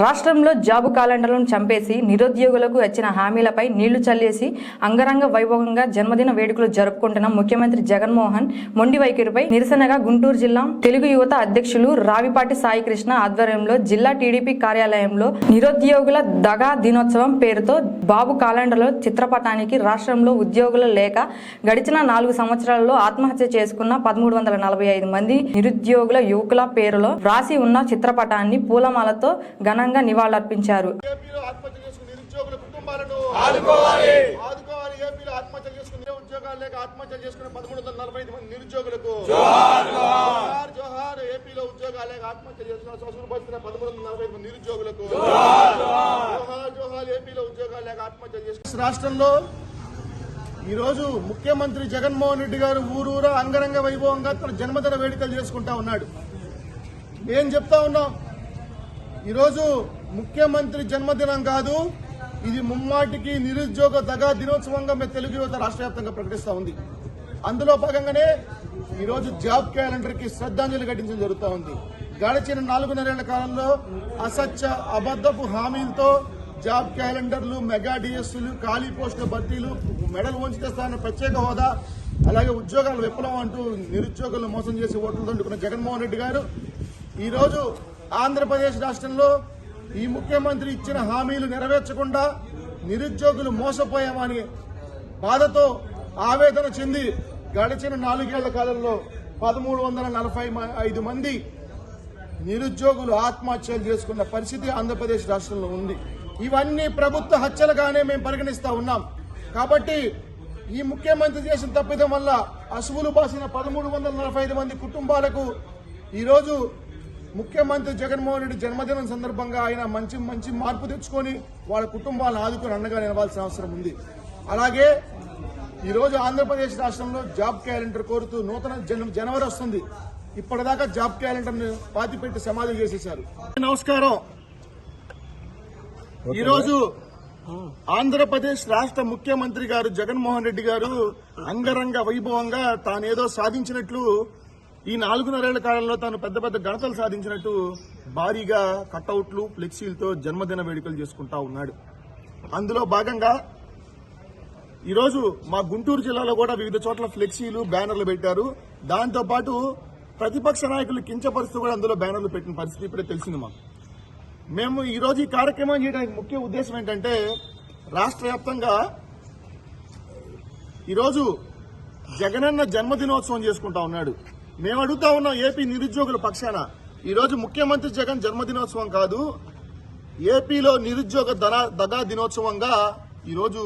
రాష్ట్రంలో జాబు క్యాలెండర్లను చంపేసి నిరుద్యోగులకు వచ్చిన హామీలపై నీళ్లు చల్లేసి అంగరంగ వైభవంగా జన్మదిన వేడుకలు జరుపుకుంటున్న ముఖ్యమంత్రి జగన్మోహన్ మొండి వైఖరిపై నిరసనగా గుంటూరు జిల్లా తెలుగు యువత అధ్యక్షులు రావిపాటి సాయికృష్ణ ఆధ్వర్యంలో జిల్లా టీడీపీ కార్యాలయంలో నిరుద్యోగుల దగా దినోత్సవం పేరుతో బాబు క్యాలెండర్లో చిత్రపటానికి రాష్ట్రంలో ఉద్యోగులు లేక గడిచిన 4 సంవత్సరాలలో ఆత్మహత్య చేసుకున్న 1345 మంది నిరుద్యోగుల యువకుల పేరులో వ్రాసి ఉన్న చిత్రపటాన్ని పూలమాలతో ఘనంగా నివాళులర్పించారు. రాష్ట్రంలో ఈరోజు ముఖ్యమంత్రి జగన్మోహన్ రెడ్డి గారు ఊరూరా అంగరంగ వైభవంగా తన జన్మదిన వేడుకలు చేసుకుంటా ఉన్నాడు. ఏం చెప్తా ఉన్నాం, ఈరోజు ముఖ్యమంత్రి జన్మదినం కాదు, ఇది ముమ్మాటికి నిరుద్యోగ దగా దినోత్సవంగా మేము తెలుగు యువత రాష్ట్ర వ్యాప్తంగా ప్రకటిస్తా ఉంది. అందులో భాగంగానే ఈరోజు జాబ్ క్యాలెండర్ కి శ్రద్ధాంజలి ఘటించడం జరుగుతూ ఉంది. గడిచిన 4.5 ఏళ్ల కాలంలో అసత్య అబద్దపు హామీలతో జాబ్ క్యాలెండర్లు, మెగా డిఎస్లు, ఖాళీ పోస్టుల భర్తీలు, మెడల్ వంచుతేస్తాన ప్రత్యేక హోదా, అలాగే ఉద్యోగాల విప్లవం అంటూ నిరుద్యోగులను మోసం చేసి ఓట్లు దండుకున్న జగన్మోహన్ రెడ్డి గారు ఈరోజు ఆంధ్రప్రదేశ్ రాష్ట్రంలో ఈ ముఖ్యమంత్రి ఇచ్చిన హామీలు నెరవేర్చకుండా నిరుద్యోగులు మోసపోయామని బాధతో ఆవేదన చెంది గడిచిన 4 ఏళ్ల కాలంలో 1345 మంది నిరుద్యోగులు ఆత్మహత్యలు చేసుకున్న పరిస్థితి ఆంధ్రప్రదేశ్ రాష్ట్రంలో ఉంది. ఇవన్నీ ప్రభుత్వ హత్యలుగానే మేము పరిగణిస్తా ఉన్నాం. కాబట్టి ఈ ముఖ్యమంత్రి చేసిన తప్పిదం వల్ల అసువులు బాసిన 1345 మంది కుటుంబాలకు ఈరోజు ముఖ్యమంత్రి జగన్మోహన్ రెడ్డి జన్మదినం సందర్భంగా ఆయన మంచి మార్పు తెచ్చుకొని వాళ్ళ కుటుంబాలను ఆదుకుని అండగా నిలవాల్సిన అవసరం ఉంది. అలాగే ఈరోజు ఆంధ్రప్రదేశ్ రాష్ట్రంలో జాబ్ క్యాలెండర్ కోరుతూ నూతన జనవరి వస్తుంది. ఇప్పటిదాకా జాబ్ క్యాలెండర్ ను పాతిపెట్టి సమాధి చేసేశారు. నమస్కారం. ఈరోజు ఆంధ్రప్రదేశ్ రాష్ట్ర ముఖ్యమంత్రి గారు జగన్మోహన్ రెడ్డి గారు అంగరంగ వైభవంగా తానేదో సాధించినట్లు, ఈ 4.5 ఏళ్ల కాలంలో తాను పెద్ద ఘనతలు సాధించినట్టు భారీగా కటౌట్లు, ఫ్లెక్సీలతో జన్మదిన వేడుకలు చేసుకుంటా ఉన్నాడు. అందులో భాగంగా ఈరోజు మా గుంటూరు జిల్లాలో కూడా వివిధ చోట్ల ఫ్లెక్సీలు, బ్యానర్లు పెట్టారు. దాంతో పాటు ప్రతిపక్ష నాయకులు కించపరుస్తూ కూడా అందులో బ్యానర్లు పెట్టిన పరిస్థితి ఇప్పుడే తెలిసింది మాకు. మేము ఈరోజు ఈ కార్యక్రమం చేయడానికి ముఖ్య ఉద్దేశం ఏంటంటే, రాష్ట్ర వ్యాప్తంగా ఈరోజు జగనన్న జన్మదినోత్సవం చేసుకుంటా ఉన్నాడు. మేము అడుగుతా ఉన్నాం ఏపీ నిరుద్యోగుల పక్షాన, ఈరోజు ముఖ్యమంత్రి జగన్ జన్మదినోత్సవం కాదు, ఏపీలో నిరుద్యోగ దగా దినోత్సవంగా ఈరోజు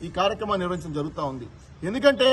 ఈ కార్యక్రమాన్ని నిర్వహించడం జరుగుతూ ఉంది. ఎందుకంటే